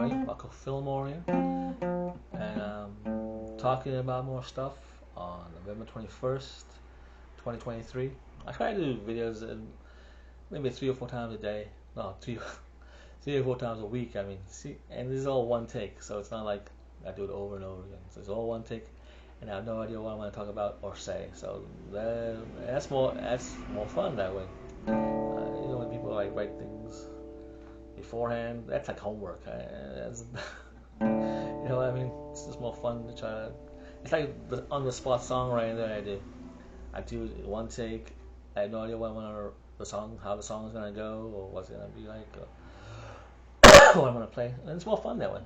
everybody. Rocco Fillmore here, and talking about more stuff on November 21st, 2023. I try to do videos maybe 3 or 4 times a day. No, three, 3 or 4 times a week. I mean, see, and this is all one take, so it's not like I do it over and over again. So it's all one take, and I have no idea what I'm going to talk about or say. So that's more fun that way. When people like write things beforehand, that's like homework. You know what I mean? It's just more fun to try to. It's like the on-the-spot songwriting that I do. I do one take. I have no idea what how the song is gonna go, or what's it gonna be like, or what I'm gonna play. And it's more fun that way.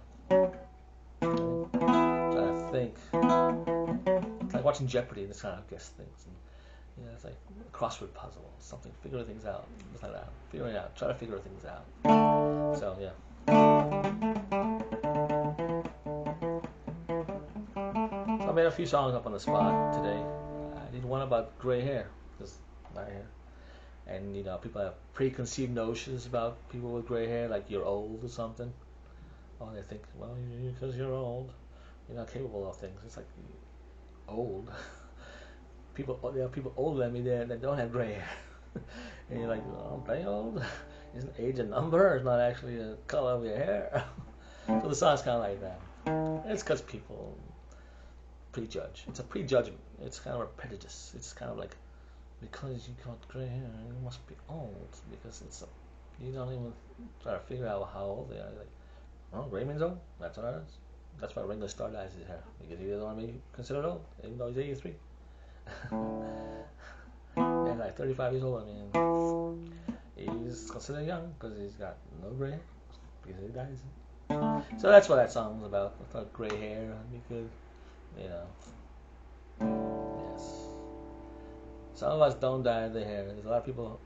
Trying to think. It's like watching Jeopardy. This kind of guess things. And, it's like a crossword puzzle, or something. Figure things out. Just like that. Figuring out. Try to figure things out. So yeah. I made a few songs up on the spot today. I did one about gray hair, because my hair, and people have preconceived notions about people with gray hair, like you're old or something. Oh, they think, well, because you're old, you're not capable of things. It's like old. There are people older than me there that don't have gray hair, and you're like, oh, I'm old. Isn't age a number? It's not actually a color of your hair. So the song's kind of like that. It's because people prejudge. It's a prejudgment. It's kind of a prejudice. It's kind of like, because you got gray hair, you must be old, because you don't even try to figure out how old they are. You're like, oh, gray means old? That's what it is. That's why Ringo Starr dyes his hair, because he doesn't want to be considered old, even though he's 83. And like 35 years old, he's considered young, because he's got no gray hair, because he dyes it. So that's what that song was about. I thought gray hair, because, yes. Some of us don't dye the hair. There's a lot of people.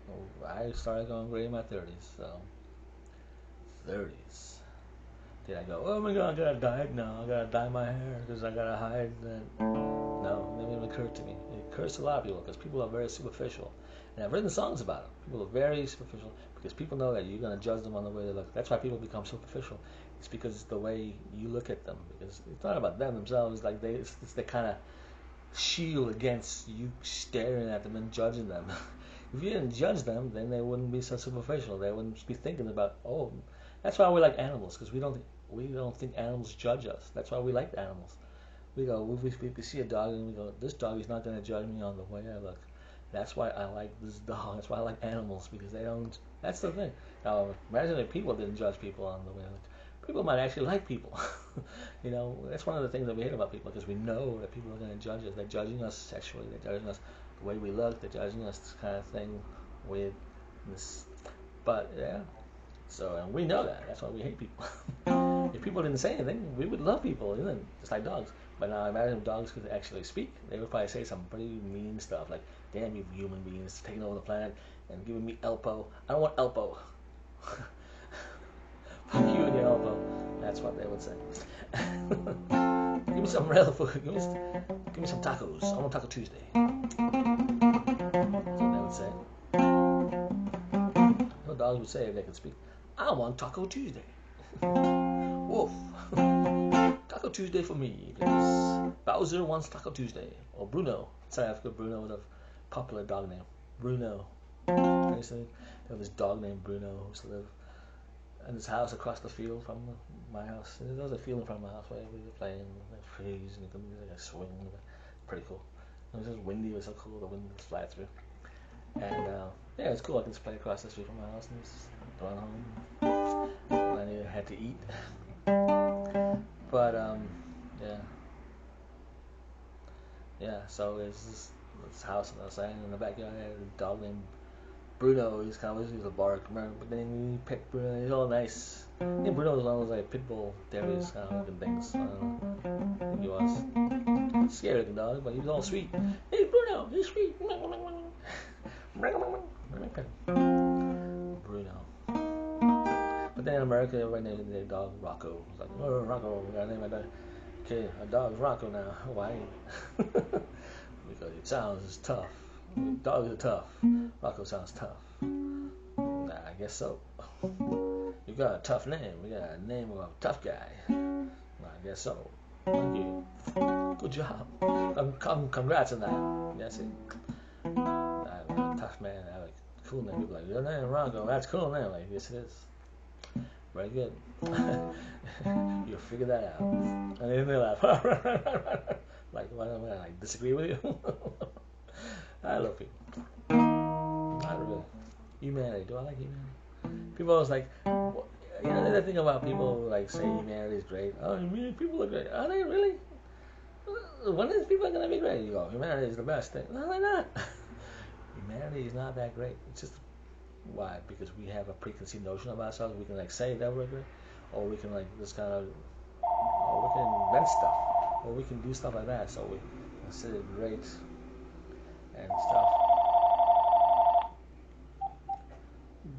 I started going gray in my 30s, so 30s. Did I go, oh my god, I gotta dye it now? I gotta dye my hair because I gotta hide that? No, it never even occurred to me. It occurs to a lot of people because people are very superficial. And I've written songs about it. People are very superficial because people know that you're gonna judge them on the way they look. That's why people become superficial. It's because it's the way you look at them. Because it's not about them themselves. Like it's the kind of shield against you staring at them and judging them. If you didn't judge them, then they wouldn't be so superficial. They wouldn't be thinking about, oh, that's why we like animals, because we don't think animals judge us. That's why we like animals. We go, we see a dog and we go, this dog is not going to judge me on the way I look. That's why I like this dog. That's why I like animals, because they don't. That's the thing. Now, imagine if people didn't judge people on the way they look. People might actually like people. That's one of the things that we hate about people, because we know that people are going to judge us. They're judging us sexually. They're judging us the way we look. They're judging us this kind of thing with this. But, yeah. So, and we know that. That's why we hate people. If people didn't say anything, we would love people, just like dogs. But now imagine if dogs could actually speak. They would probably say some pretty mean stuff, like, damn you human beings taking over the planet and giving me Elpo. I don't want Elpo. Fuck you and your elbow. That's what they would say. Give me some real food. Give me some tacos. I want Taco Tuesday. That's what they would say. What dogs would say if they could speak? I want Taco Tuesday. Woof. Taco Tuesday for me, because Bowser wants Taco Tuesday. Or Bruno. South Africa, Bruno was a popular dog name. Bruno. There was this dog named Bruno who used to live in this house across the field from my house. There was a field in front of my house where we were playing trees and there was like a swing. Pretty cool. It was just windy. It was so cool. The wind would fly through. And yeah, it's cool. I can just play across the street from my house and just run home. And I had to eat. But yeah. So there's this house, and I was saying in the backyard, I had a dog named Bruno. He's a bark, but then he picked Bruno. He's all nice. I think Bruno was one of those like pit bull terriers kind of looking things. I don't know. I think he was scary looking dog, but he was all sweet. Hey Bruno, he's sweet. Bruno. But then in America, everybody named their dog Rocco. It's like, oh Rocco, we gotta name my dog. Okay, our dog's Rocco now. Why? Because it sounds tough. Dogs are tough. Rocco sounds tough. Nah, I guess so. You You got a tough name. You got a name of a tough guy. I guess so. Thank you. Good job. Congrats on that. That's it. I'm a tough man. I have a cool name. People are like, your name, Ronco. That's a cool name. Like, yes, it is. Very good. You'll figure that out. And then they laugh. Like, why don't I disagree with you? I love people. Not really. Humanity. Do I like humanity? People always like, you know, the thing about people who like say humanity is great. Oh, people are great. Are they really? When is people going to be great? You go, humanity is the best thing. No, they're not. Humanity is not that great. It's just, why? Because we have a preconceived notion of ourselves. We can like say that we're great, or we can like just kind of, or we can invent stuff, or we can do stuff like that. So we consider it great and stuff.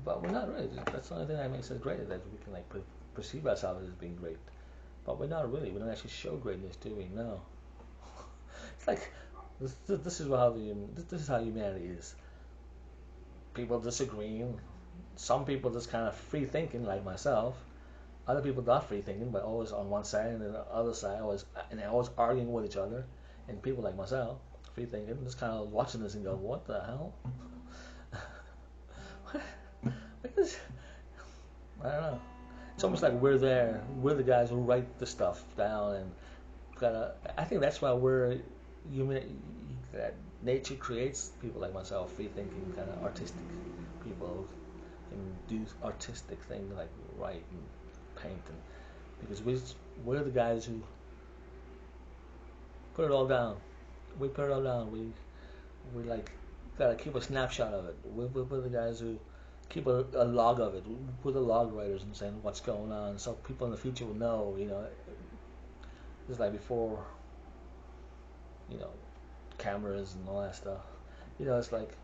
But we're not really. That's the only thing that makes us great, is that we can like perceive ourselves as being great. But we're not really. We don't actually show greatness, do we? No. It's like this is how humanity is. People disagreeing. Some people just kind of free thinking, like myself. Other people not free thinking, but always on one side and then the other side, and they're always arguing with each other. And people like myself, free thinking, just kind of watching this and go, "What the hell?" I don't know. It's almost like we're there. We're the guys who write the stuff down, and I think that's why we're human. That nature creates people like myself, free thinking, kind of artistic people who can do artistic things like write and paint, and because we're the guys who put it all down. We put it all down. We like gotta keep a snapshot of it. We're the guys who keep a log of it. We're the log writers and saying what's going on, so people in the future will know. You know, just like before. You know, cameras and all that stuff. You know, it's like,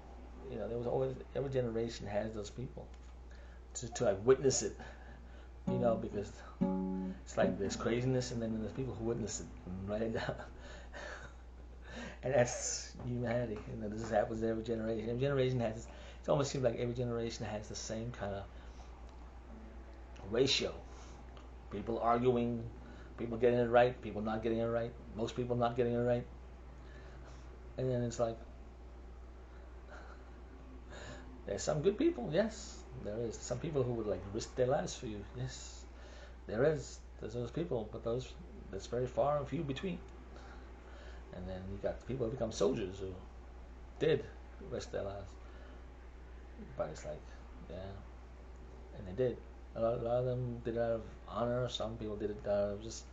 you know, there was always, every generation has those people to like witness it. You know, because it's like there's craziness, and then there's people who witness it and write it down. And that's humanity. You know, this happens to every generation. Every generation has. It almost seems like every generation has the same kind of ratio. People arguing, people getting it right, people not getting it right, most people not getting it right. And then it's like, there's some good people, yes, there is. Some people who would like risk their lives for you, yes, there is. There's those people, but that's very far and few between. And then you got people who become soldiers who did risk their lives. But it's like, yeah, and they did. A lot of them did it out of honor. Some people did it out of just,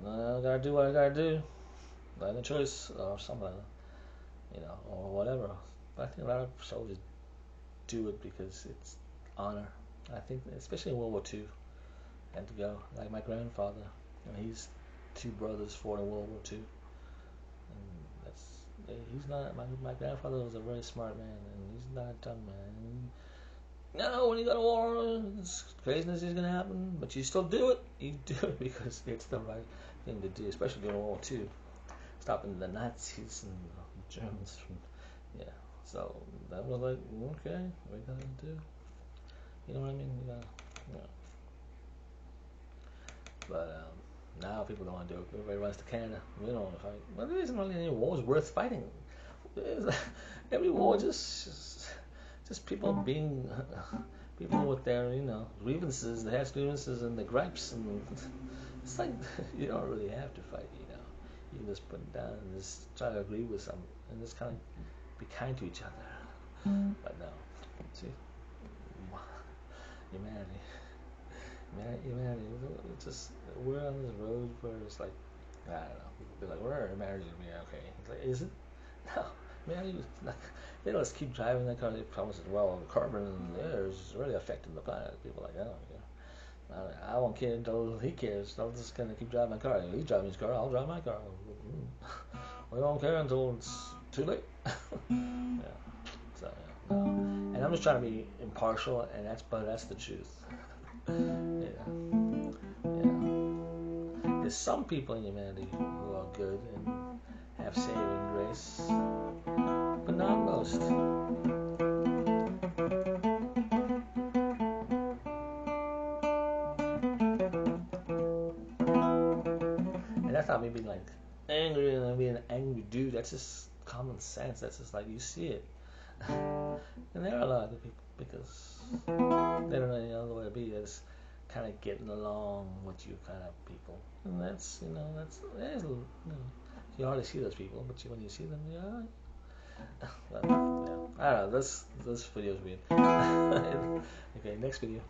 I gotta do what I gotta do. I have no choice, or something, you know, or whatever. But I think a lot of soldiers do it because it's honor. I think, especially in World War II, had to go. Like my grandfather, he's two brothers fought in World War II, and he's not. My grandfather was a very smart man, and he's not a dumb man. No, when you go to war, craziness is gonna happen, but you still do it. You do it because it's the right thing to do, especially during World War II, stopping the Nazis and the Germans from, yeah. So that was like, okay, we gotta do. You know what I mean? You gotta, you know. But now people don't want to do it. Everybody runs to Canada. We don't want to fight. Well, there isn't really any wars worth fighting. Every war just people being people with their, you know, grievances, they have grievances and the gripes, and it's like you don't really have to fight. You know, you can just put it down and just try to agree with some, and just kind of be kind to each other. But no, see, humanity. It's just, we're on this road where it's like, I don't know, people be like, we're married to me, okay. It's like, is it? No, marriage is like, they don't just keep driving that car. They promise as well, carbon and air is really affecting the planet. People are like, oh, yeah. I won't care until he cares. I'm just gonna keep driving my car. He's driving his car, I'll drive my car. We don't care until it's too late. Yeah. So yeah, no. And I'm just trying to be impartial, and that's the truth. Yeah. There's some people in humanity who are good and have saving grace, but not most. not me being like angry and being an angry dude. That's just common sense. That's just like you see it. And there are a lot of people because they don't know any other way to be. They're just kind of getting along with you kind of people. And that's, you hardly see those people, but when you see them, yeah. Well, yeah. I don't know. This video is weird. Okay, next video.